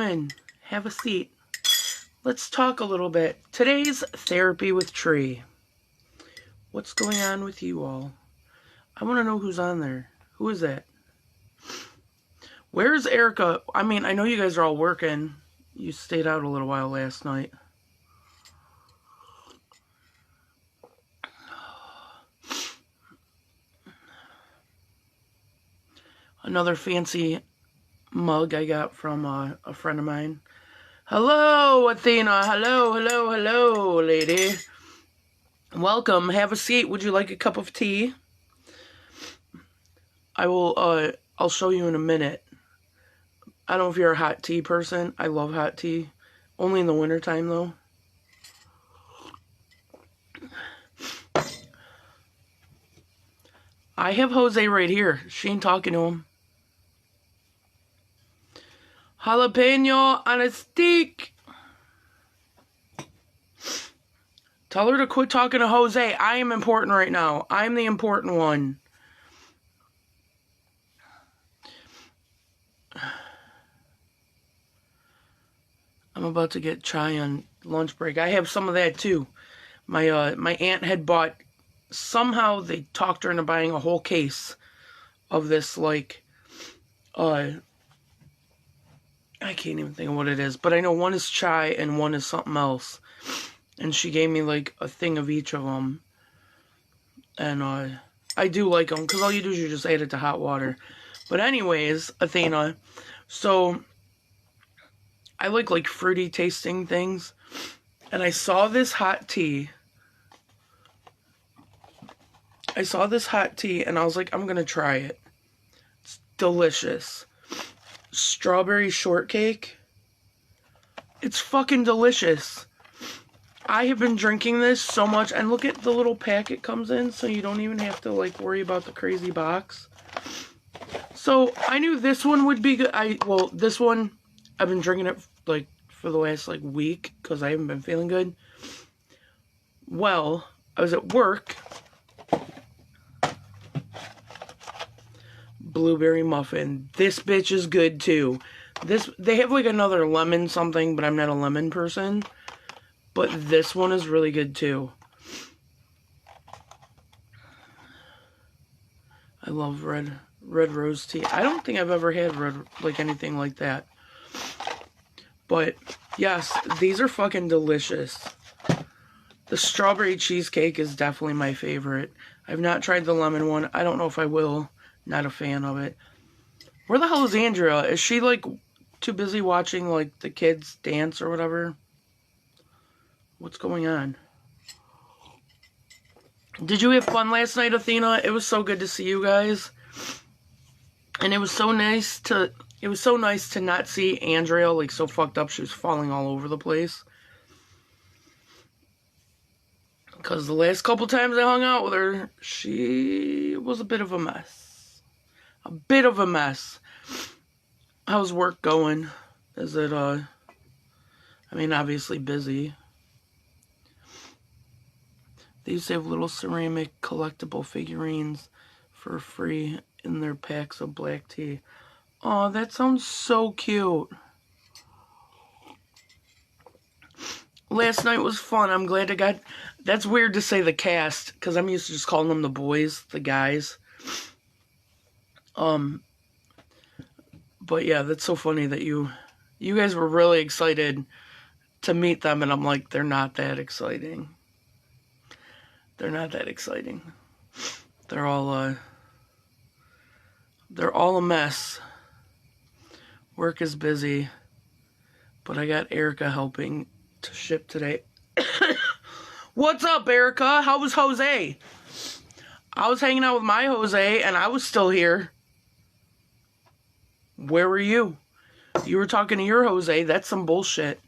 in. Have a seat. Let's talk a little bit. Today's Therapy with Tree. What's going on with you all? I want to know who's on there. Who is that? Where's Erica? I mean, I know you guys are all working. You stayed out a little while last night. Another fancy mug I got from a friend of mine. Hello, Athena. Hello, lady. Welcome. Have a seat. Would you like a cup of tea? I'll show you in a minute. I don't know if you're a hot tea person. I love hot tea. Only in the wintertime, though. I have Jose right here. She ain't talking to him. Jalapeno on a stick. Tell her to quit talking to Jose. I am important right now. I'm the important one. I'm about to get chai on lunch break. I have some of that too. My aunt had bought, somehow they talked her into buying a whole case of this, like, I can't even think of what it is, but I know one is chai and one is something else. And she gave me, like, a thing of each of them. And, I do like them, because all you do is you just add it to hot water. But anyways, Athena, so I like fruity tasting things. And I saw this hot tea. And I was like, I'm going to try it. It's delicious. Strawberry shortcake. It's fucking delicious. I have been drinking this so much, and look at the little pack it comes in, so you don't even have to, like, worry about the crazy box. So, I knew this one would be good. This one, I've been drinking it, like, for the last, like, week, because I haven't been feeling good. Well, I was at work. Blueberry muffin. This bitch is good, too. They have, like, another lemon something, but I'm not a lemon person. But this one is really good, too. I love red rose tea. I don't think I've ever had anything like that. But, yes, these are fucking delicious. The strawberry cheesecake is definitely my favorite. I've not tried the lemon one. I don't know if I will. Not a fan of it. Where the hell is Andrea? Is she, like, too busy watching, like, the kids dance or whatever? What's going on? Did you have fun last night, Athena? It was so good to see you guys. And it was so nice to not see Andrea, like, so fucked up she was falling all over the place. Because the last couple times I hung out with her, she was a bit of a mess. A bit of a mess. How's work going? Is it, obviously busy. They used to have little ceramic collectible figurines for free in their packs of black tea. Oh, that sounds so cute. Last night was fun. I'm glad I got... That's weird to say the cast, because I'm used to just calling them the boys, the guys. But yeah, that's so funny that you guys were really excited to meet them, and I'm like, they're not that exciting. They're not that exciting. They're all a mess. Work is busy, but I got Erica helping to ship today. What's up, Erica? How was Jose? I was hanging out with my Jose, and I was still here. Where were you? You were talking to your Jose. That's some bullshit.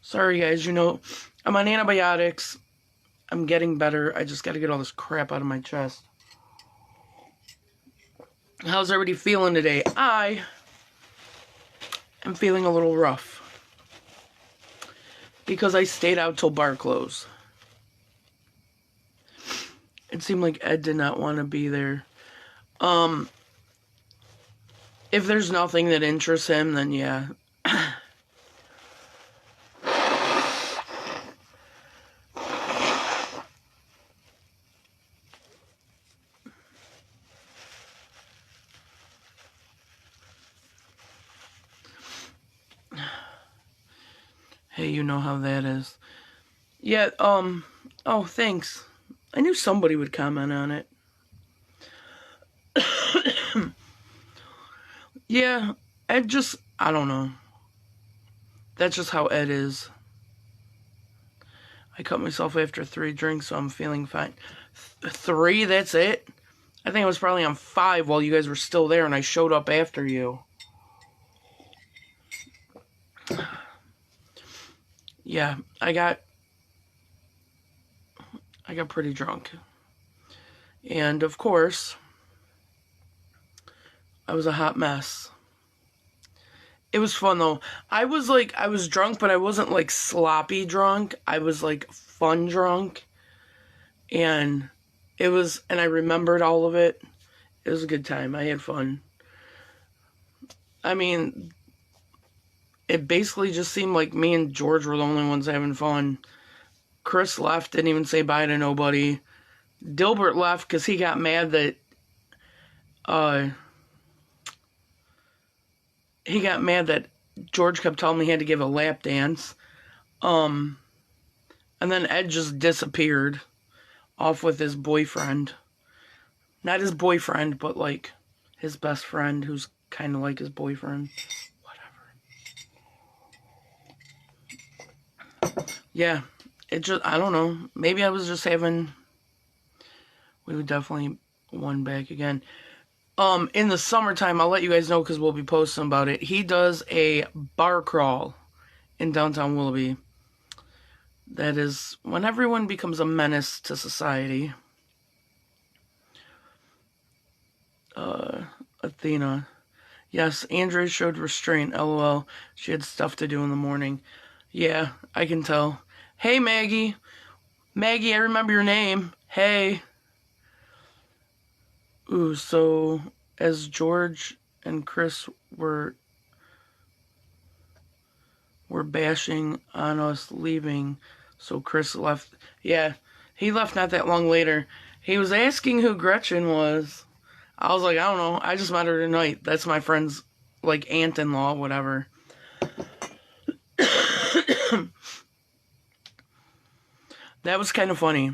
Sorry, guys. I'm on antibiotics. I'm getting better. I just got to get all this crap out of my chest. How's everybody feeling today? I am feeling a little rough. Because I stayed out till bar close. It seemed like Ed did not want to be there. If there's nothing that interests him, then yeah. Hey, you know how that is. Yeah, oh, thanks. I knew somebody would comment on it. Yeah, Ed just, I don't know. That's just how Ed is. I cut myself after 3 drinks, so I'm feeling fine. 3, that's it? I think I was probably on 5 while you guys were still there, and I showed up after you. Yeah, I got pretty drunk. And, of course, I was a hot mess. It was fun, though. I was drunk, but I wasn't, like, sloppy drunk. I was, like, fun drunk. And I remembered all of it. It was a good time. I had fun. I mean, it basically just seemed like me and George were the only ones having fun. Chris left, didn't even say bye to nobody. Dilbert left because he got mad that, George kept telling me he had to give a lap dance. And then Ed just disappeared off with his boyfriend. Not his boyfriend, but like his best friend who's kind of like his boyfriend. Whatever. Yeah, it just, I don't know. Maybe I was just having, we would definitely one back again. In the summertime, I'll let you guys know because we'll be posting about it. He does a bar crawl in downtown Willoughby. That is when everyone becomes a menace to society. Athena. Yes, Andrea showed restraint, lol. She had stuff to do in the morning. Yeah, I can tell. Hey, Maggie. Maggie, I remember your name. Hey. Ooh, so as George and Chris were bashing on us leaving, so Chris left. Yeah, he left not that long later. He was asking who Gretchen was. I was like, I don't know. I just met her tonight. That's my friend's, like, aunt-in-law, whatever. That was kind of funny.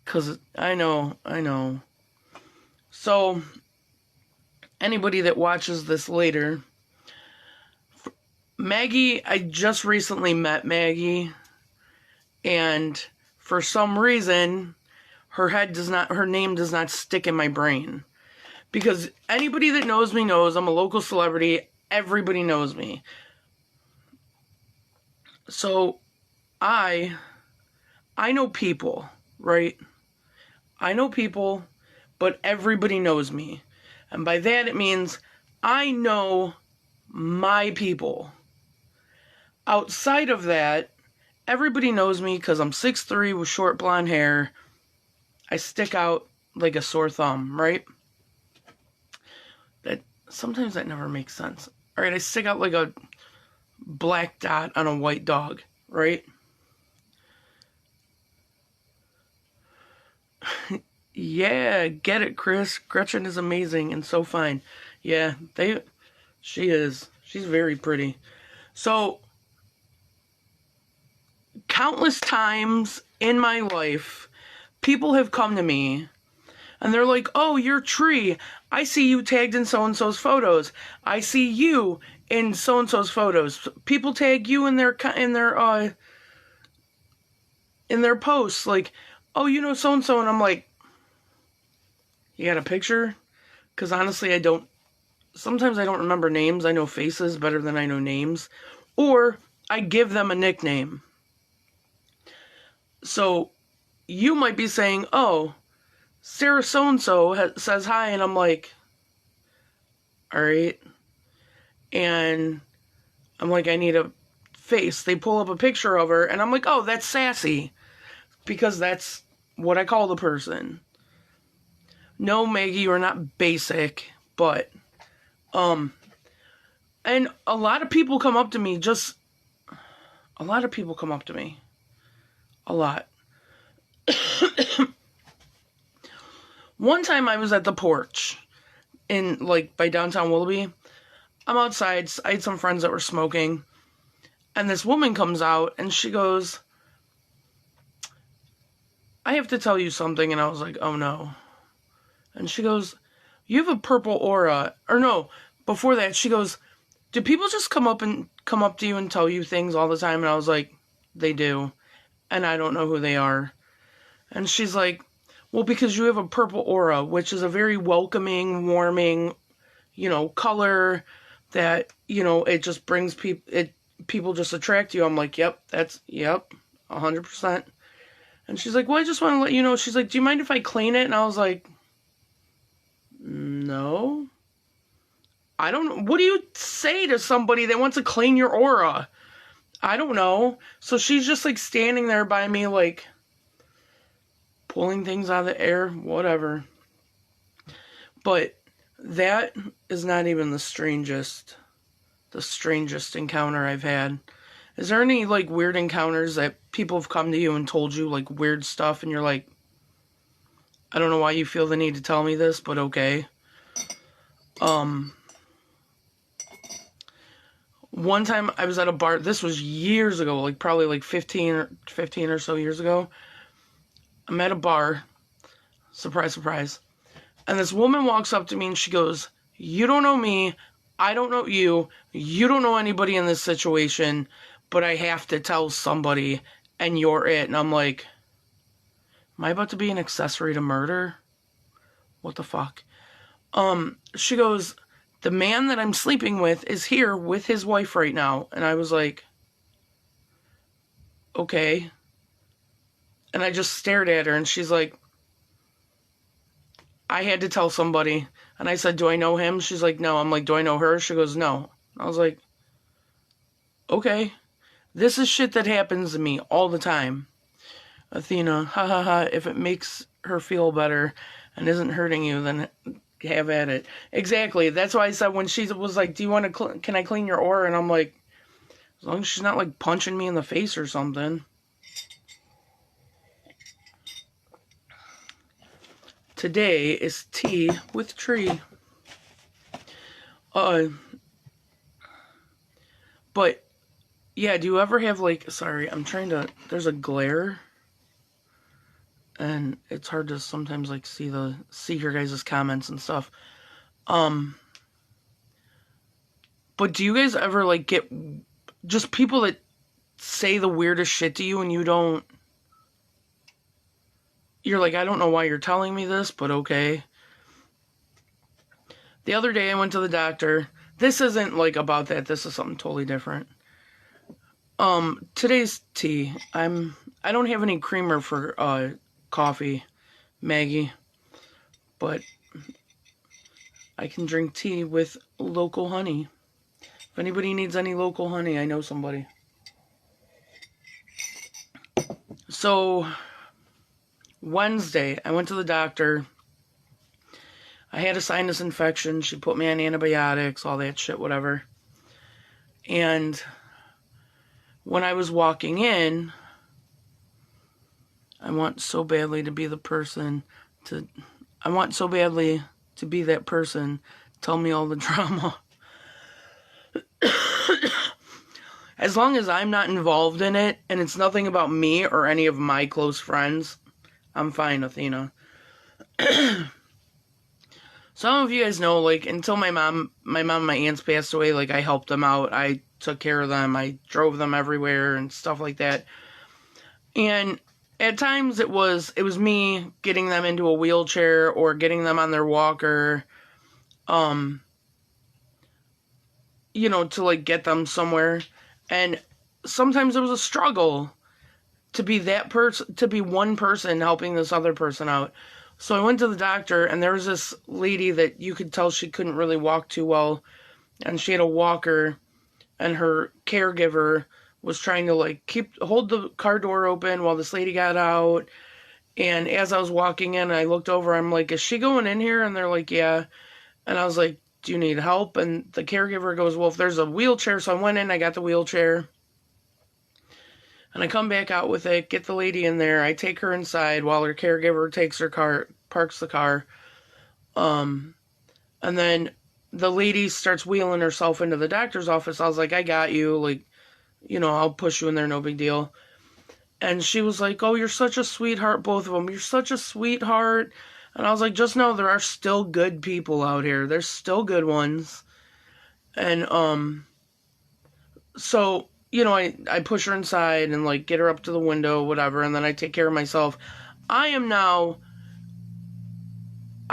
Because I know. So, anybody that watches this later, Maggie, I just recently met Maggie, and for some reason, her name does not stick in my brain. Because anybody that knows me knows I'm a local celebrity. Everybody knows me. So, I know people, right? I know people, but everybody knows me. And by that it means I know my people. Outside of that, everybody knows me because I'm 6'3" with short blonde hair. I stick out like a sore thumb, right? Sometimes that never makes sense. Alright, I stick out like a black dot on a white dog, right? Yeah, get it, Chris. Gretchen is amazing and so fine. Yeah, she is. She's very pretty. So, countless times in my life, people have come to me and they're like, oh, you're Tree. I see you tagged in so-and-so's photos. I see you in so-and-so's photos. People tag you in their posts. Like, oh, you know so-and-so. And I'm like, you got a picture? Because honestly, sometimes I don't remember names. I know faces better than I know names. Or I give them a nickname. So, you might be saying, oh, Sarah so-and-so says hi, and I'm like, alright. And I'm like, I need a face. They pull up a picture of her, and I'm like, oh, that's Sassy. Because that's what I call the person. No, Maggie, you're not basic. But, and a lot of people come up to me, a lot of people come up to me. A lot. One time I was at the porch in, like, by downtown Willoughby. I'm outside. I had some friends that were smoking. And this woman comes out and she goes, I have to tell you something. And I was like, oh no. And she goes, you have a purple aura. Or no, before that, she goes, do people just come up to you and tell you things all the time? And I was like, they do. And I don't know who they are. And she's like, well, because you have a purple aura, which is a very welcoming, warming, color that, it just brings people just attract you. I'm like, yep, 100%. And she's like, well, I just want to let you know. She's like, do you mind if I clean it? And I was like, no. I don't know. What do you say to somebody that wants to clean your aura? I don't know. So she's just like standing there by me, like pulling things out of the air, whatever. But that is not even the strangest encounter I've had. Is there any like weird encounters that people have come to you and told you like weird stuff and you're like, I don't know why you feel the need to tell me this, but okay. One time I was at a bar, this was years ago, like probably like 15 or so years ago. I'm at a bar, surprise, surprise. And this woman walks up to me and she goes, you don't know me, I don't know you, you don't know anybody in this situation, but I have to tell somebody and you're it. And I'm like, am I about to be an accessory to murder? What the fuck? She goes, the man that I'm sleeping with is here with his wife right now. And I was like, okay. And I just stared at her and she's like, I had to tell somebody. And I said, do I know him? She's like, no. I'm like, do I know her? She goes, no. I was like, okay. This is shit that happens to me all the time. Athena, ha ha ha, if it makes her feel better and isn't hurting you, then have at it. Exactly. That's why I said when she was like, do you want to, can I clean your aura? And I'm like, as long as she's not like punching me in the face or something. Today is tea with tree. But yeah, do you ever have like, sorry, there's a glare and it's hard to sometimes like see your guys' comments and stuff. But do you guys ever like get just people that say the weirdest shit to you and you're like, I don't know why you're telling me this, but okay. The other day I went to the doctor. This isn't like about that. This is something totally different. Today's tea. I don't have any creamer for coffee, Maggie, but I can drink tea with local honey. If anybody needs any local honey, I know somebody. So Wednesday, I went to the doctor. I had a sinus infection. She put me on antibiotics, all that shit, whatever. And when I was walking in, I want so badly to be that person. Tell me all the drama. As long as I'm not involved in it, and it's nothing about me or any of my close friends, I'm fine, Athena. Some of you guys know, like, until my mom and my aunts passed away, like, I helped them out. I took care of them. I drove them everywhere and stuff like that. And at times it was me getting them into a wheelchair or getting them on their walker, to, like, get them somewhere. And sometimes it was a struggle to be one person helping this other person out. So I went to the doctor, and there was this lady that you could tell she couldn't really walk too well, and she had a walker, and her caregiver was trying to, like, hold the car door open while this lady got out. And as I was walking in, I looked over, I'm like, is she going in here? And they're like, yeah. And I was like, do you need help? And the caregiver goes, well, if there's a wheelchair. So I went in, I got the wheelchair. And I come back out with it, get the lady in there. I take her inside while her caregiver takes her car, parks the car. And then the lady starts wheeling herself into the doctor's office. I was like, I got you. Like, you know, I'll push you in there, no big deal. And she was like, oh, you're such a sweetheart, both of them. You're such a sweetheart. And I was like, just know there are still good people out here. There's still good ones. And, so, you know, I push her inside and, like, get her up to the window, whatever, and then I take care of myself. I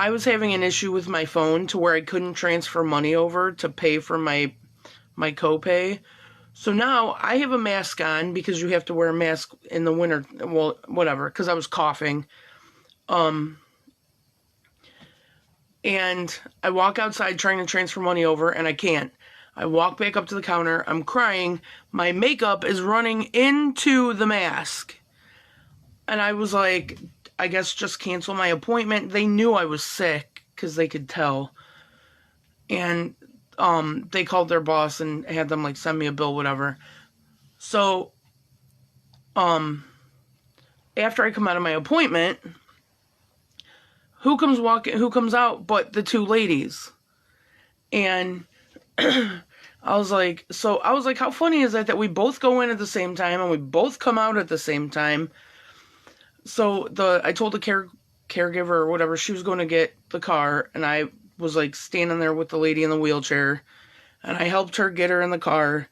was having an issue with my phone to where I couldn't transfer money over to pay for my copay. So now I have a mask on because you have to wear a mask in the winter, well, whatever, because I was coughing. And I walk outside trying to transfer money over, and I can't. I walk back up to the counter. I'm crying. My makeup is running into the mask. And I was like, I guess just cancel my appointment. They knew I was sick because they could tell. And they called their boss and had them like send me a bill, whatever. So after I come out of my appointment, who comes out but the two ladies? And I was like, how funny is that we both go in at the same time and we both come out at the same time? So I told the caregiver or whatever, she was going to get the car, and I was like standing there with the lady in the wheelchair, and I helped her get her in the car,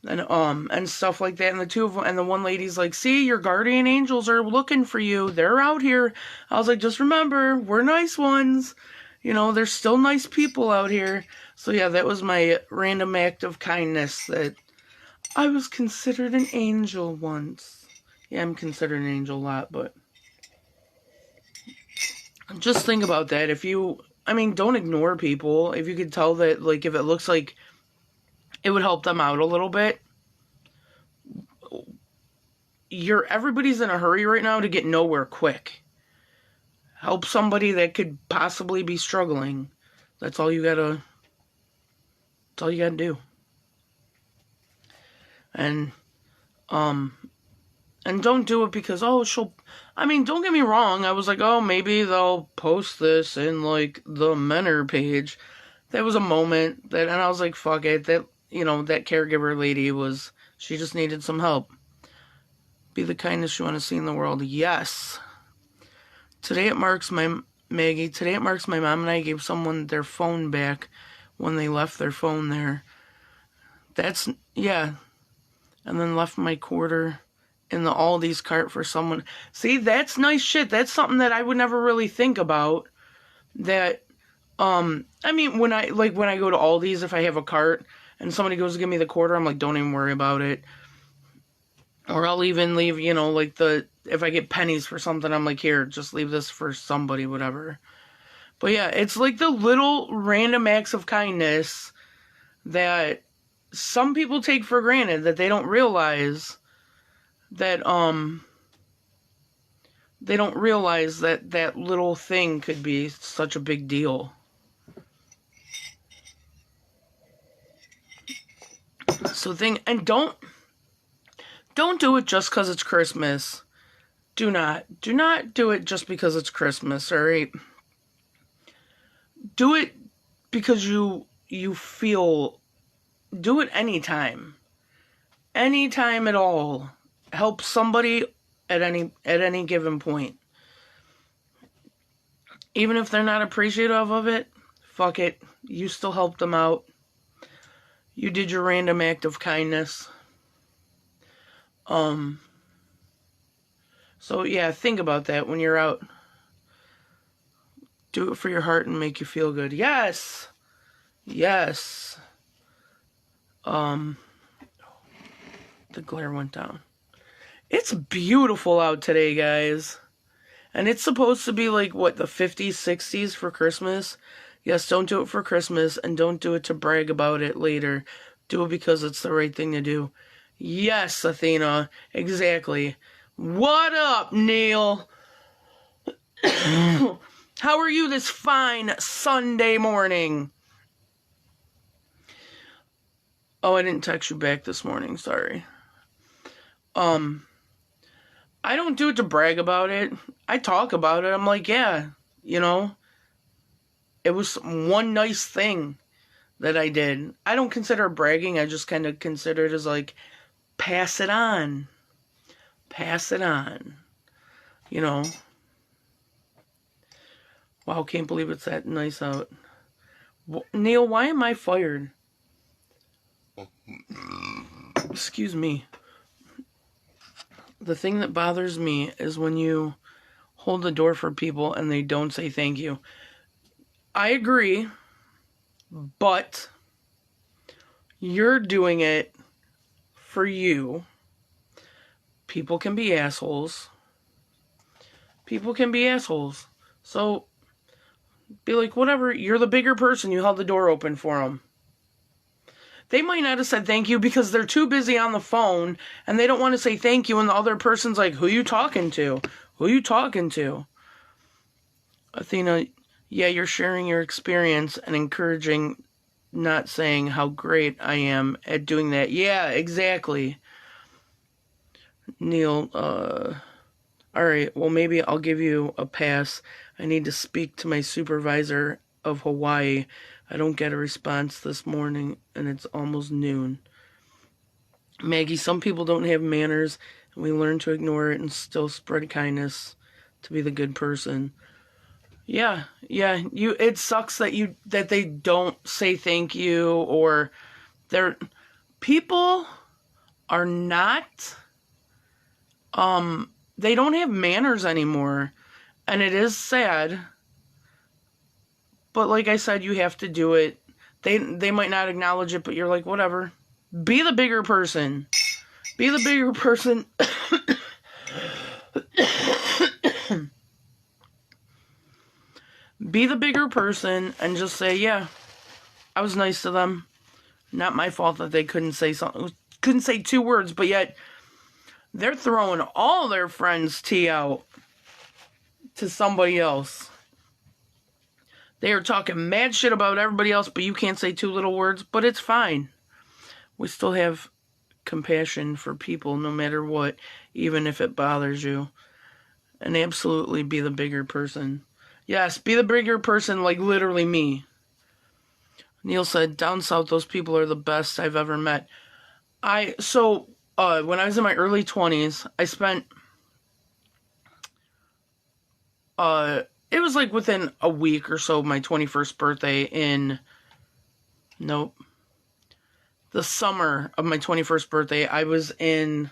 and stuff like that. And the two of them, and the one lady's like, see, your guardian angels are looking for you. They're out here. I was like, just remember, we're nice ones. You know, there's still nice people out here. So yeah, that was my random act of kindness, that I was considered an angel once. Yeah, I'm considered an angel a lot, but just think about that. Don't ignore people. If you could tell that, like, if it looks like it would help them out a little bit. Everybody's in a hurry right now to get nowhere quick. Help somebody that could possibly be struggling. That's all you gotta do. And don't do it because, don't get me wrong, I was like, oh, maybe they'll post this in, like, the Menor page. That was a moment and I was like, fuck it, that caregiver lady she just needed some help. Be the kindness you want to see in the world. Yes. Today it marks my mom and I gave someone their phone back when they left their phone there. And then left my quarter in the Aldi's cart for someone. See, that's nice shit. That's something that I would never really think about. That, when I go to Aldi's, if I have a cart and somebody goes to give me the quarter, I'm like, don't even worry about it. Or I'll even leave, if I get pennies for something, I'm like, here, just leave this for somebody, whatever. But yeah, it's like the little random acts of kindness that some people take for granted, that they don't realize that that little thing could be such a big deal. And don't do it just because it's Christmas. Do not do it just because it's Christmas, alright? Do it because you feel. Do it anytime. Anytime at all. Help somebody at any given point. Even if they're not appreciative of it, fuck it. You still helped them out. You did your random act of kindness. So yeah, think about that when you're out. Do it for your heart and make you feel good. Yes. Yes. The glare went down. It's beautiful out today, guys. And it's supposed to be like, what, the 50s, 60s for Christmas? Yes, don't do it for Christmas, and don't do it to brag about it later. Do it because it's the right thing to do. Yes, Athena, exactly. What up, Neil? How are you this fine Sunday morning? Oh, I didn't text you back this morning, sorry. I don't do it to brag about it. I talk about it. I'm like, yeah, you know, it was one nice thing that I did. I don't consider it bragging. I just kind of consider it as like, pass it on. Pass it on. You know. Wow, can't believe it's that nice out. Neil, why am I fired? Excuse me. The thing that bothers me is when you hold the door for people and they don't say thank you. I agree, but you're doing it for you. People can be assholes. People can be assholes. So, be like, whatever, you're the bigger person, you held the door open for them. They might not have said thank you because they're too busy on the phone and they don't want to say thank you, and the other person's like, who you talking to? Who you talking to? Athena, yeah, you're sharing your experience and encouraging, not saying how great I am at doing that. Yeah, exactly. Neil, alright, well, maybe I'll give you a pass. I need to speak to my supervisor of Hawaii. I don't get a response this morning, and it's almost noon. Maggie, some people don't have manners, and we learn to ignore it and still spread kindness to be the good person. Yeah, it sucks that they don't say thank you, or people are not, they don't have manners anymore, and it is sad. But like I said, you have to do it. They might not acknowledge it, but you're like, whatever. Be the bigger person. Be the bigger person. Be the bigger person and just say, yeah, I was nice to them. Not my fault that they couldn't say something. Couldn't say 2 words, but yet they're throwing all their friends' tea out to somebody else. They are talking mad shit about everybody else, but you can't say 2 little words, but it's fine. We still have compassion for people no matter what, even if it bothers you. And absolutely be the bigger person. Yes, be the bigger person, like literally me. Neil said, down south, those people are the best I've ever met. When I was in my early 20s, I spent, it was like within a week or so of my 21st birthday the summer of my 21st birthday, I was in,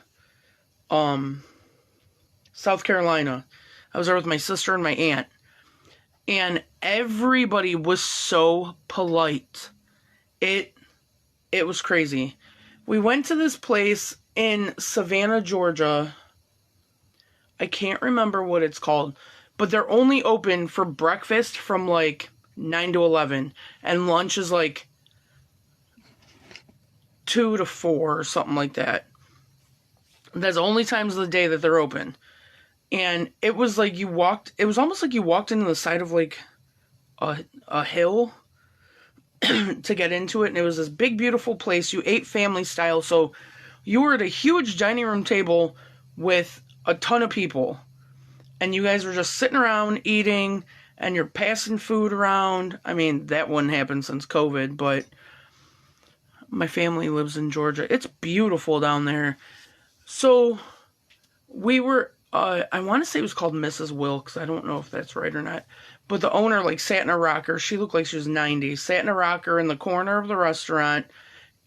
South Carolina. I was there with my sister and my aunt. And everybody was so polite. It was crazy. We went to this place in Savannah, Georgia. I can't remember what it's called, but they're only open for breakfast from like 9 to 11, and lunch is like 2 to 4 or something like that. That's the only times of the day that they're open. And it was like it was almost like you walked into the side of like a hill to get into it. And it was this big, beautiful place. You ate family style. So you were at a huge dining room table with a ton of people. And you guys were just sitting around eating, and you're passing food around. I mean, that wouldn't happen since COVID, but my family lives in Georgia. It's beautiful down there. So we were, I want to say it was called Mrs. Wilkes. I don't know if that's right or not. But the owner, like, sat in a rocker. She looked like she was 90. Sat in a rocker in the corner of the restaurant,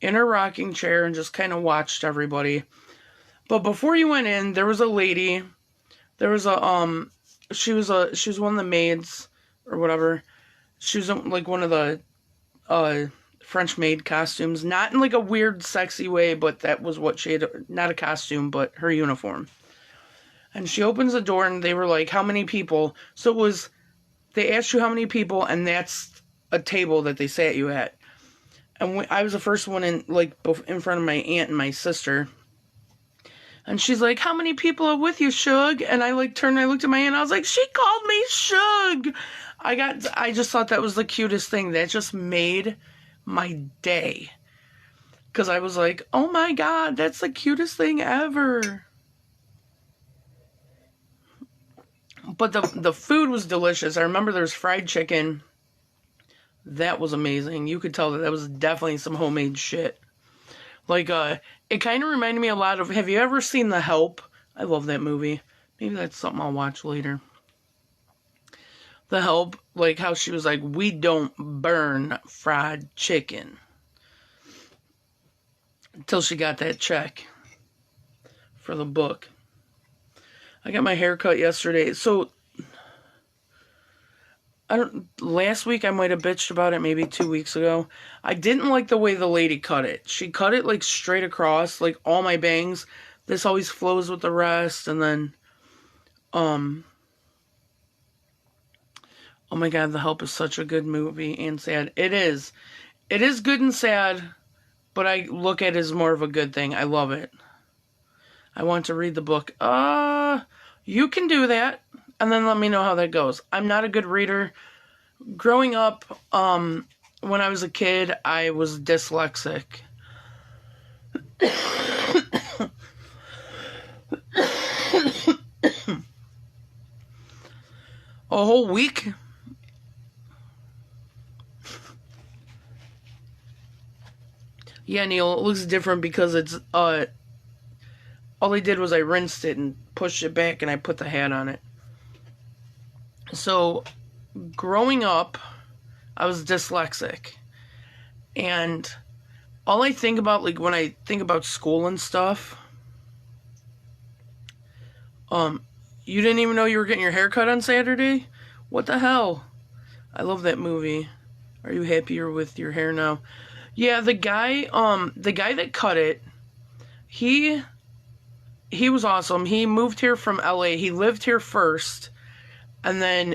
in her rocking chair, and just kind of watched everybody. But before you went in, there was a lady. There was she was one of the maids, or whatever. She was, like, one of the, French maid costumes. Not in, like, a weird, sexy way, but that was what she had. Not a costume, but her uniform. And she opens the door, and they were like, how many people? So it was, they asked you how many people, and that's a table that they sat you at. And I was the first one in, like, in front of my aunt and my sister. And she's like, how many people are with you, Shug? And I like turned and I looked at my aunt and I was like, she called me Shug. I just thought that was the cutest thing. That just made my day. Because I was like, oh my God, that's the cutest thing ever. But the food was delicious. I remember there was fried chicken. That was amazing. You could tell that was definitely some homemade shit. Like, it kind of reminded me a lot of, have you ever seen The Help? I love that movie. Maybe that's something I'll watch later. The Help, like how she was like, we don't burn fried chicken. Until she got that check for the book. I got my hair cut yesterday. So, last week I might have bitched about it, maybe 2 weeks ago. I didn't like the way the lady cut it. She cut it like straight across, like all my bangs. This always flows with the rest, and then, oh my God, The Help is such a good movie and sad. It is. It is good and sad, but I look at it as more of a good thing. I love it. I want to read the book. You can do that, and then let me know how that goes. I'm not a good reader. Growing up, when I was a kid, I was dyslexic. A whole week? Yeah, Neil, it looks different because it's, all I did was I rinsed it and pushed it back and I put the hat on it. So, growing up, I was dyslexic. And all I think about, like, when I think about school and stuff, you didn't even know you were getting your hair cut on Saturday? What the hell? I love that movie. Are you happier with your hair now? Yeah, the guy that cut it, he was awesome. He moved here from LA. He lived here first, and then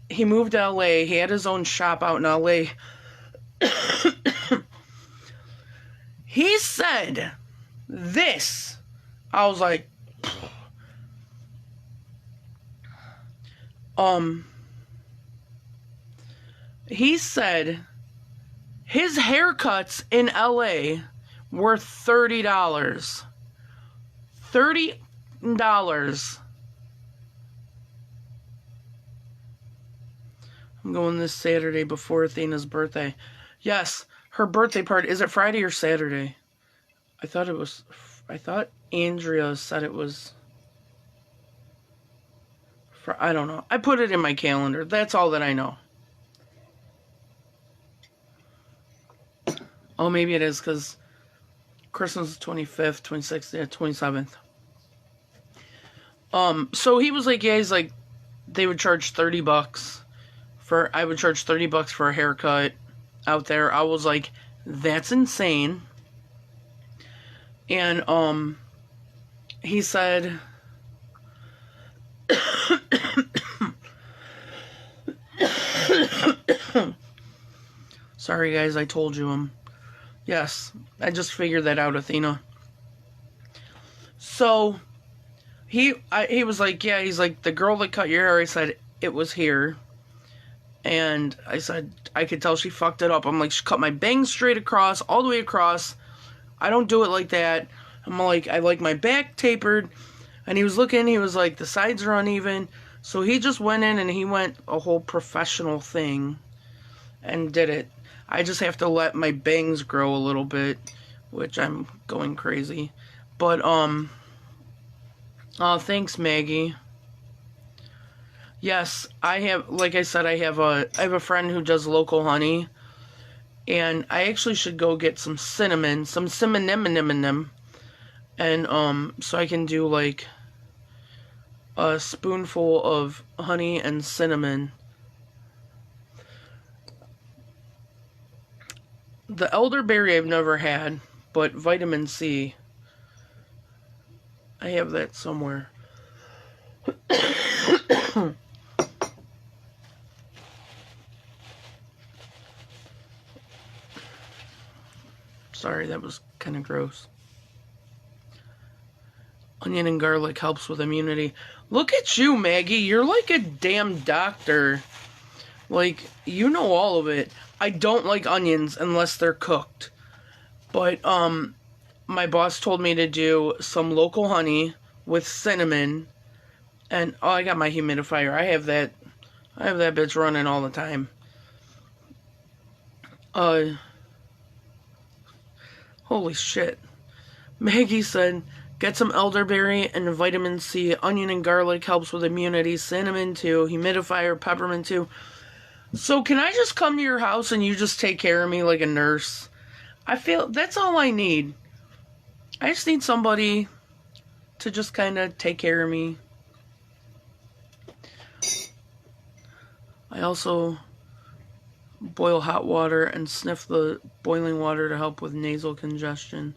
he moved to LA. He had his own shop out in LA. He said this. I was like, he said his haircuts in LA were $30. $30. I'm going this Saturday before Athena's birthday. Yes, her birthday party. Is it Friday or Saturday? I thought Andrea said it was... I don't know. I put it in my calendar. That's all that I know. Oh, maybe it is because Christmas is 25th, 26th, yeah, 27th. So he was like, yeah, he's like, they would charge $30 I would charge $30 for a haircut out there. I was like, that's insane. And, he said, sorry guys, I told you yes, I just figured that out, Athena. So, he was like, yeah, he's like, the girl that cut your hair, I said, it was here. And I said, I could tell she fucked it up. I'm like, she cut my bangs straight across, all the way across. I don't do it like that. I'm like, I like my back tapered. And he was looking, he was like, the sides are uneven. So he just went in and he went a whole professional thing and did it. I just have to let my bangs grow a little bit, which I'm going crazy. But, thanks, Maggie. Yes, I have, like I said, I have a friend who does local honey, and I actually should go get some cinnamon, and, so I can do, like, a spoonful of honey and cinnamon. The elderberry I've never had, but vitamin C, I have that somewhere. Sorry, that was kind of gross. Onion and garlic helps with immunity. Look at you, Maggie. You're like a damn doctor. Like, you know all of it. I don't like onions unless they're cooked. But, my boss told me to do some local honey with cinnamon. And, oh, I got my humidifier. I have that bitch running all the time. Holy shit. Maggie said, get some elderberry and vitamin C. Onion and garlic helps with immunity. Cinnamon too. Humidifier, peppermint too. So can I just come to your house and you just take care of me like a nurse? I feel that's all I need. I just need somebody to just kind of take care of me. I also boil hot water and sniff the boiling water to help with nasal congestion.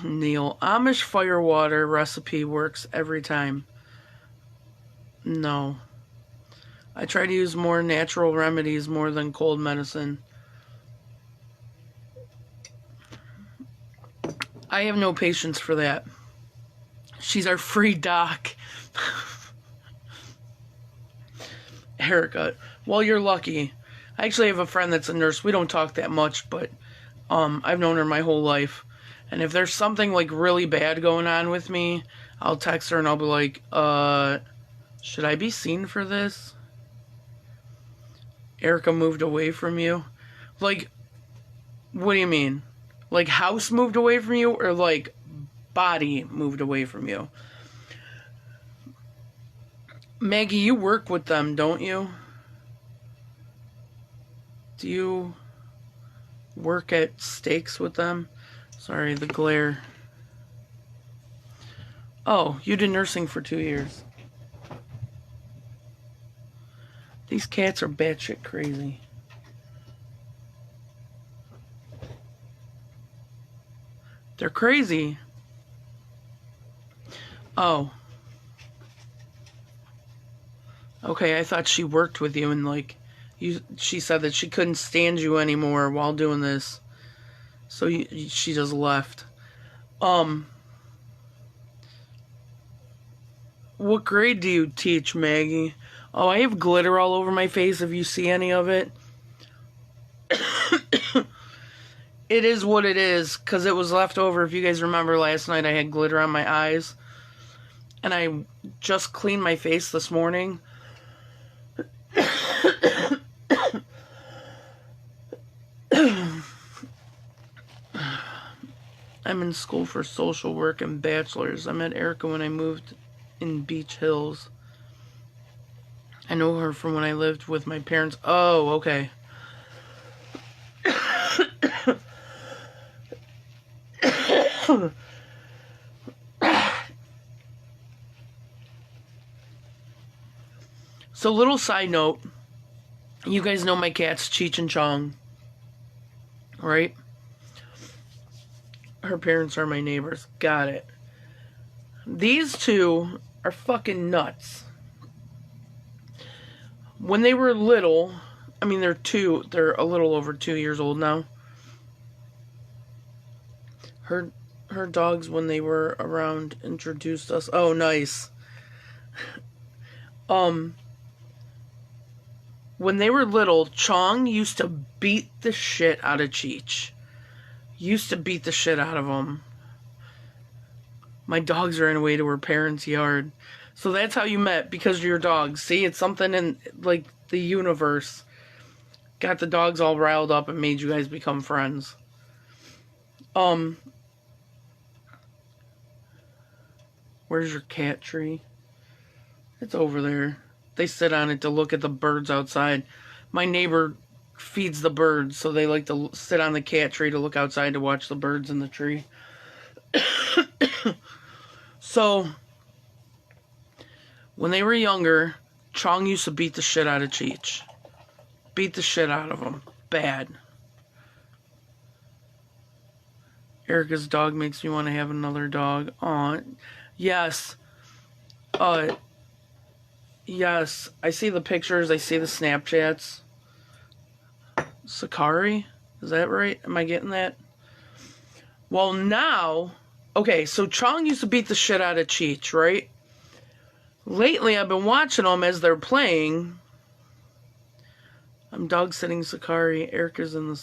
Neil, Amish fire water recipe works every time. No. I try to use more natural remedies more than cold medicine. I have no patience for that. She's our free doc. Haircut. Well, you're lucky. I actually have a friend that's a nurse. We don't talk that much, but I've known her my whole life. And if there's something like really bad going on with me, I'll text her and I'll be like, should I be seen for this? Erica moved away from you? Like, what do you mean? Like house moved away from you or like body moved away from you? Maggie, you work with them, don't you? Do you work at steaks with them? Sorry, the glare. Oh, you did nursing for 2 years. These cats are batshit crazy. They're crazy. Oh. Okay, I thought she worked with you and like she said that she couldn't stand you anymore while doing this. So she just left. What grade do you teach, Maggie? Oh, I have glitter all over my face if you see any of it. It is what it is, because it was left over. If you guys remember last night, I had glitter on my eyes. And I just cleaned my face this morning. I'm in school for social work and bachelor's. I met Erica when I moved in Beach Hills. I know her from when I lived with my parents. Oh, okay. So, little side note. You guys know my cats, Cheech and Chong. Right? Her parents are my neighbors. Got it. These two are fucking nuts. When they were little, I mean, they're a little over 2 years old now. Her dogs, when they were around, introduced us. Oh, nice. When they were little, Chong used to beat the shit out of Cheech. Used to beat the shit out of him. My dogs ran away to her parents' yard. So that's how you met, because of your dogs. See, it's something in, like, the universe. Got the dogs all riled up and made you guys become friends. Where's your cat tree? It's over there. They sit on it to look at the birds outside. My neighbor feeds the birds, so they like to sit on the cat tree to look outside to watch the birds in the tree. So, when they were younger, Chong used to beat the shit out of Cheech. Beat the shit out of him. Bad. Erica's dog makes me want to have another dog. Aw, yes. Yes. I see the pictures. I see the Snapchats. Sakari? Is that right? Am I getting that? Well, now, Okay, so Chong used to beat the shit out of Cheech, right? Lately, I've been watching them as they're playing. I'm dog sitting Sakari. Erica's in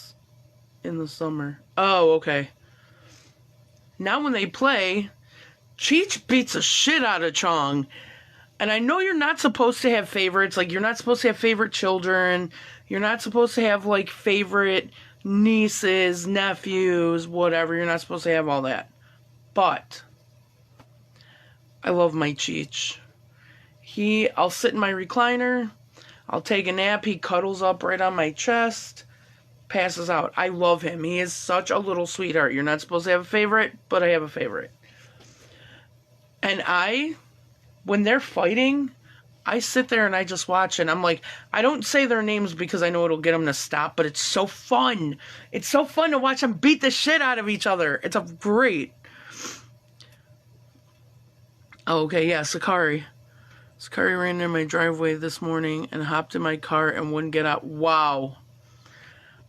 the summer. Oh, okay. Now when they play, Cheech beats the shit out of Chong. And I know you're not supposed to have favorites. Like, you're not supposed to have favorite children. You're not supposed to have, like, favorite nieces, nephews, whatever. You're not supposed to have all that. But I love my Cheech. I'll sit in my recliner. I'll take a nap. He cuddles up right on my chest. Passes out. I love him. He is such a little sweetheart. You're not supposed to have a favorite, but I have a favorite. And when they're fighting, I sit there and I just watch, and I'm like, I don't say their names because I know it'll get them to stop, but it's so fun. It's so fun to watch them beat the shit out of each other. It's great. Oh, okay, yeah, Sakari. Sakari ran in my driveway this morning and hopped in my car and wouldn't get out. Wow.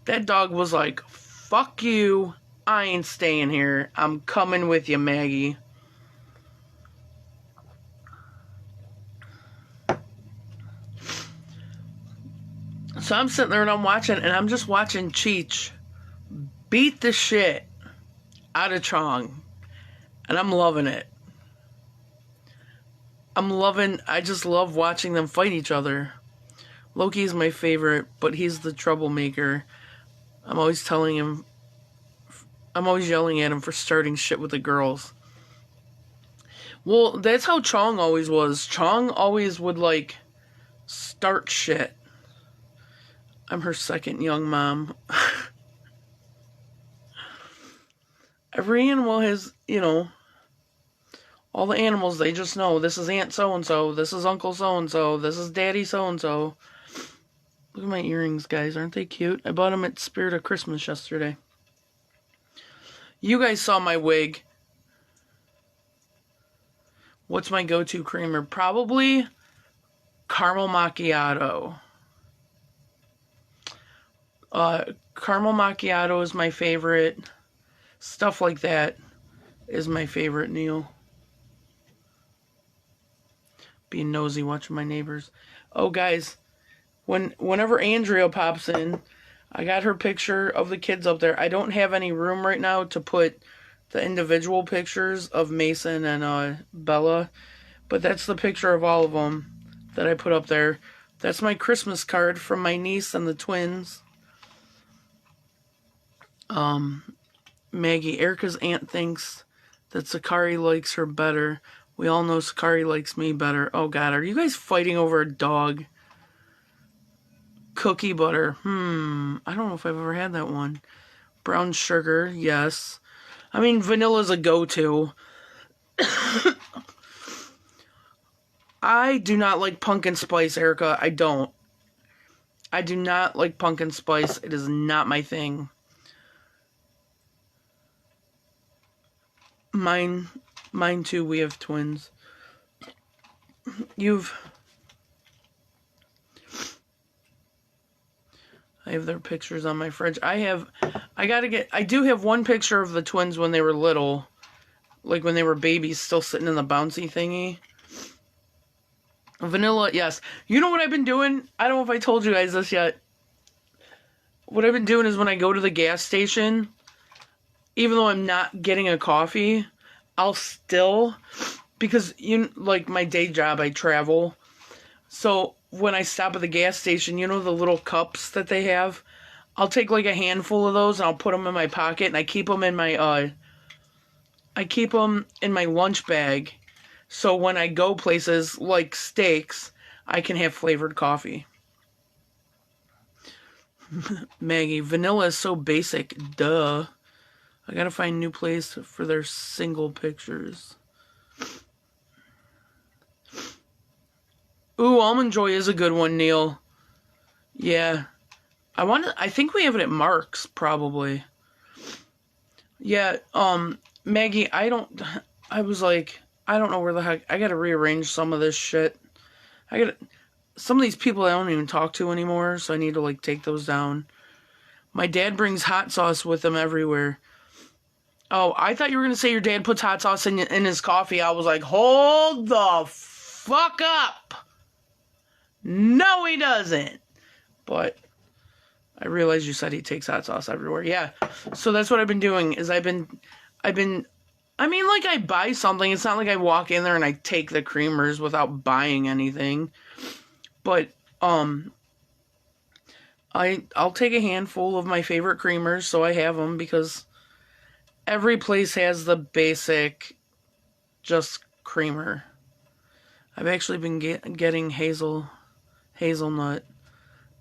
That dog was like, fuck you. I ain't staying here. I'm coming with you, Maggie. So I'm sitting there and I'm watching, and I'm just watching Cheech beat the shit out of Chong. And I'm loving it. I just love watching them fight each other. Loki's my favorite, but he's the troublemaker. I'm always yelling at him for starting shit with the girls. Well, that's how Chong always was. Chong always would, like, start shit. I'm her second young mom. Every animal has, all the animals, they just know this is Aunt so-and-so, this is Uncle so-and-so, this is Daddy so-and-so. Look at my earrings, guys. Aren't they cute? I bought them at Spirit of Christmas yesterday. You guys saw my wig. What's my go-to creamer? Probably caramel macchiato. Caramel macchiato is my favorite. Stuff like that is my favorite, Neil. Being nosy, watching my neighbors. Oh, guys, whenever Andrea pops in, I got her picture of the kids up there. I don't have any room right now to put the individual pictures of Mason and Bella, but that's the picture of all of them that I put up there. That's my Christmas card from my niece and the twins. Maggie, Erica's aunt thinks that Sakari likes her better. We all know Sakari likes me better. Oh, God, are you guys fighting over a dog? Cookie butter. I don't know if I've ever had that one. Brown sugar, yes. I mean, vanilla's a go-to. I do not like pumpkin spice, Erica. I don't. I do not like pumpkin spice. It is not my thing. Mine too. We have twins. I have their pictures on my fridge. I do have one picture of the twins when they were little. Like when they were babies, still sitting in the bouncy thingy. Vanilla, yes. You know what I've been doing? I don't know if I told you guys this yet. What I've been doing is when I go to the gas station, even though I'm not getting a coffee, I'll still, because like my day job, I travel. So when I stop at the gas station, the little cups that they have, I'll take like a handful of those and I'll put them in my pocket, and I keep them in my lunch bag. So when I go places like Steaks, I can have flavored coffee. Maggie, vanilla is so basic. Duh. I gotta find a new place for their single pictures. Ooh, Almond Joy is a good one, Neil. Yeah. I think we have it at Mark's, probably. Yeah, Maggie, I was like, I don't know where the heck, I gotta rearrange some of this shit. Some of these people I don't even talk to anymore, so I need to, like, take those down. My dad brings hot sauce with him everywhere. Oh, I thought you were going to say your dad puts hot sauce in his coffee. I was like, hold the fuck up. No, he doesn't. But I realized you said he takes hot sauce everywhere. Yeah. So that's what I've been doing is I mean, like I buy something. It's not like I walk in there and I take the creamers without buying anything. But, I'll take a handful of my favorite creamers so I have them because every place has the basic just creamer. I've actually been getting hazelnut.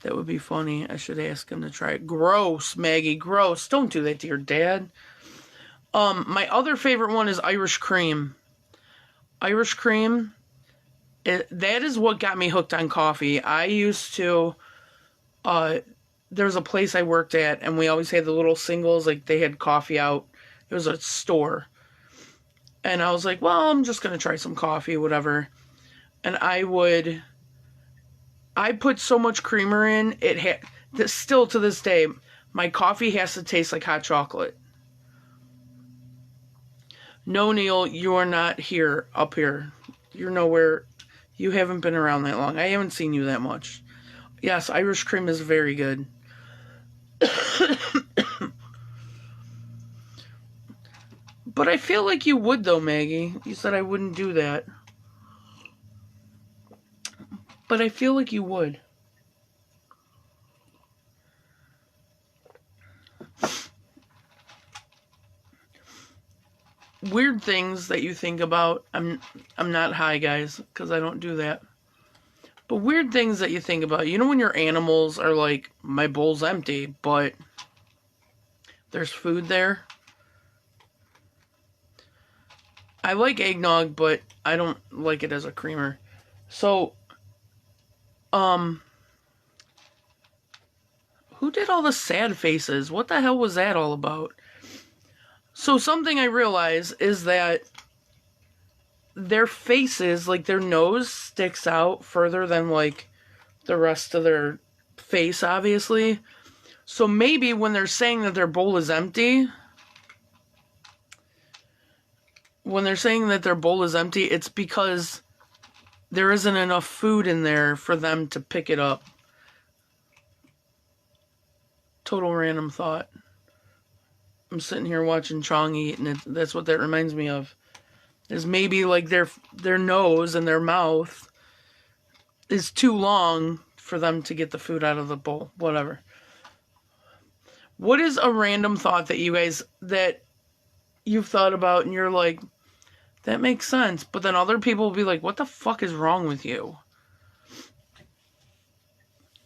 That would be funny. I should ask him to try it. Gross, Maggie, gross. Don't do that to your dad. My other favorite one is Irish cream. Irish cream, that is what got me hooked on coffee. I used to, there's a place I worked at, and we always had the little singles, like they had coffee out. It was a store. And I was like, well, I'm just going to try some coffee, whatever. And I put so much creamer in, still to this day, my coffee has to taste like hot chocolate. No, Neil, you are not up here. You're nowhere. You haven't been around that long. I haven't seen you that much. Yes, Irish cream is very good. But I feel like you would, though, Maggie. You said I wouldn't do that. But I feel like you would. Weird things that you think about. I'm not high, guys, because I don't do that. But weird things that you think about. You know when your animals are like, my bowl's empty, but there's food there? I like eggnog, but I don't like it as a creamer. So, who did all the sad faces? What the hell was that all about? So something I realize is that their faces, like their nose sticks out further than like the rest of their face, obviously. So maybe when they're saying that their bowl is empty, it's because there isn't enough food in there for them to pick it up. Total random thought. I'm sitting here watching Chong eat, and that's what that reminds me of. Is maybe like their nose and their mouth is too long for them to get the food out of the bowl. Whatever. What is a random thought that you've thought about and you're like, that makes sense, but then other people will be like, what the fuck is wrong with you?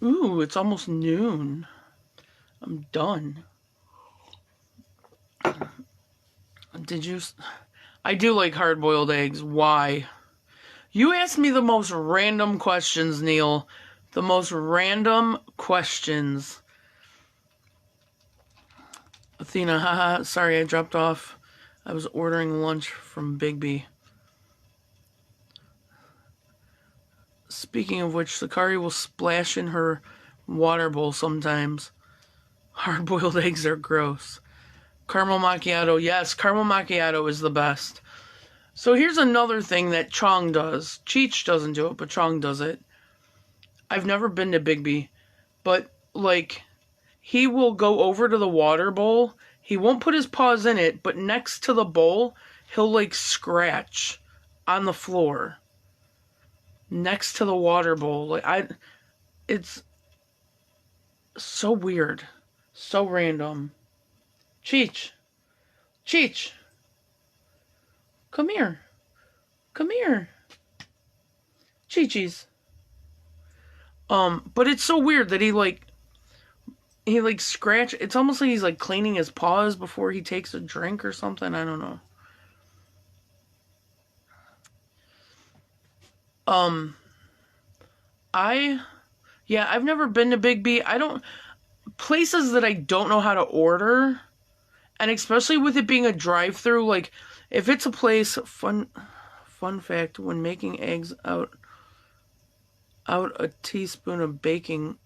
Ooh, it's almost noon. I'm done. I do like hard-boiled eggs. Why? You asked me the most random questions, Neil. The most random questions. Athena, haha, sorry I dropped off. I was ordering lunch from Bigby. Speaking of which, Sakari will splash in her water bowl sometimes. Hard-boiled eggs are gross. Caramel macchiato, yes, caramel macchiato is the best. So here's another thing that Chong does. Cheech doesn't do it, but Chong does it. I've never been to Bigby, but like, he will go over to the water bowl. He won't put his paws in it, but next to the bowl, he'll like scratch on the floor next to the water bowl. It's so weird, so random. Cheech, come here, Chi-Chi's. But it's so weird that he scratch. It's almost like he's like cleaning his paws before he takes a drink or something. I don't know. I've never been to Bigby. Places that I don't know how to order, and especially with it being a drive-through, like if it's a place, fun fact, when making eggs out a teaspoon of baking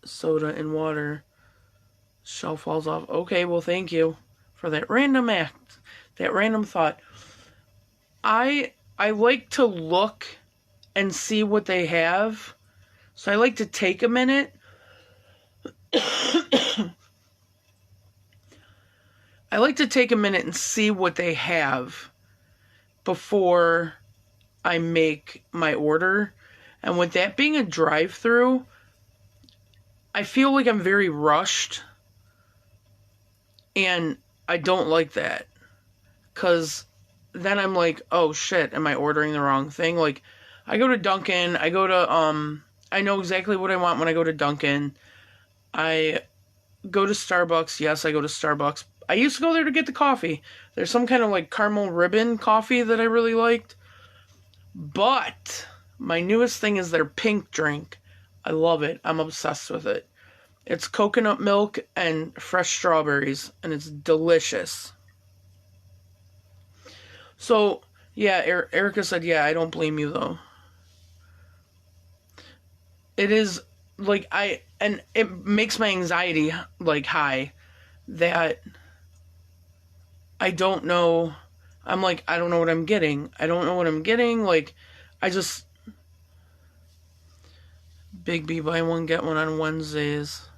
soda in water, shell falls off. Okay, well, thank you for that random act, that random thought. I like to look and see what they have. So I like to take a minute. I like to take a minute and see what they have before I make my order. And with that being a drive-through, I feel like I'm very rushed. And I don't like that. Because then I'm like, oh shit, am I ordering the wrong thing? Like, I go to Dunkin', I know exactly what I want when I go to Dunkin'. I go to Starbucks. Yes, I go to Starbucks. I used to go there to get the coffee. There's some kind of like caramel ribbon coffee that I really liked. But my newest thing is their pink drink. I love it. I'm obsessed with it. It's coconut milk and fresh strawberries, and it's delicious. So, yeah, Erica said, yeah, I don't blame you, though. It is, like, and it makes my anxiety, like, high, that I don't know. I'm like, I don't know what I'm getting. I don't know what I'm getting. Like, Big B, buy one, get one on Wednesdays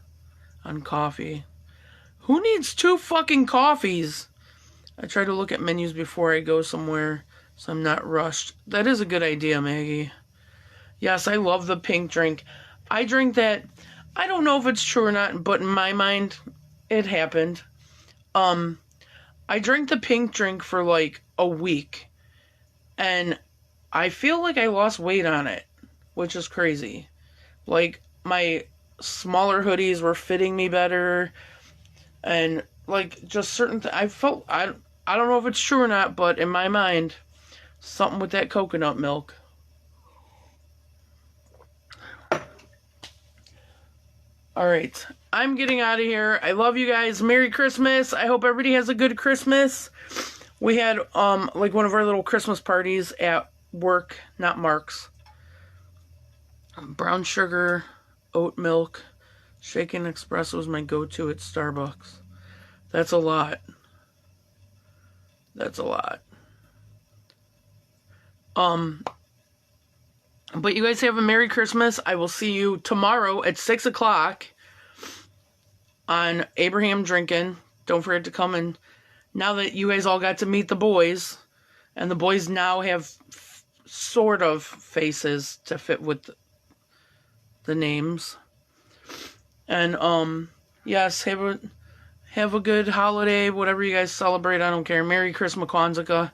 on coffee. Who needs 2 fucking coffees? I try to look at menus before I go somewhere, so I'm not rushed. That is a good idea, Maggie. Yes, I love the pink drink. I drink that. I don't know if it's true or not, but in my mind, it happened. I drank the pink drink for like a week, and I feel like I lost weight on it, which is crazy. Like, my smaller hoodies were fitting me better, and like just certain I don't know if it's true or not, but in my mind, something with that coconut milk. Alright, I'm getting out of here. I love you guys. Merry Christmas. I hope everybody has a good Christmas. We had, like one of our little Christmas parties at work, not Mark's. Brown sugar, oat milk, shaken espresso was my go-to at Starbucks. That's a lot. That's a lot. But you guys have a Merry Christmas. I will see you tomorrow at 6 o'clock on Abraham Drinkin'. Don't forget to come in. Now that you guys all got to meet the boys, and the boys now have sort of faces to fit with the names. And, yes, have a good holiday, whatever you guys celebrate. I don't care. Merry Christmas, Kwanzaa.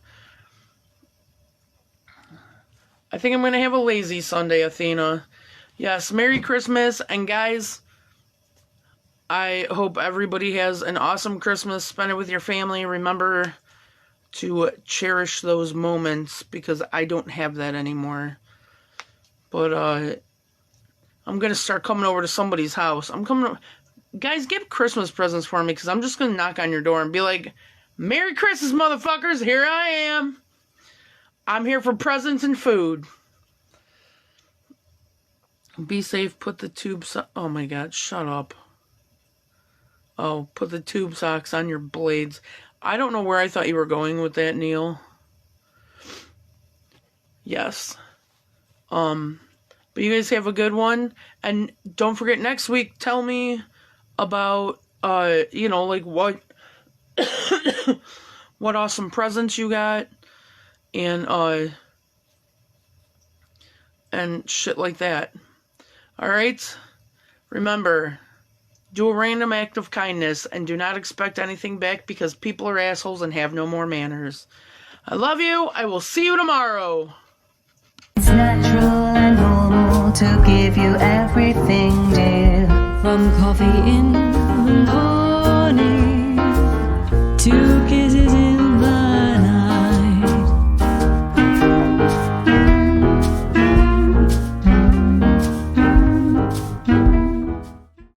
I think I'm going to have a lazy Sunday, Athena. Yes, Merry Christmas. And guys, I hope everybody has an awesome Christmas. Spend it with your family. Remember to cherish those moments, because I don't have that anymore. But I'm going to start coming over to somebody's house. Guys, get Christmas presents for me, because I'm just going to knock on your door and be like, Merry Christmas, motherfuckers. Here I am. I'm here for presents and food. Be safe. Put the tube oh my god, shut up. Oh, put the tube socks on your blades. I don't know where I thought you were going with that, Neil. Yes. But you guys have a good one. And don't forget, next week, tell me about, like what what awesome presents you got. And shit like that. Alright? Remember, do a random act of kindness and do not expect anything back, because people are assholes and have no more manners. I love you. I will see you tomorrow. It's natural and normal to give you everything, dear. From coffee in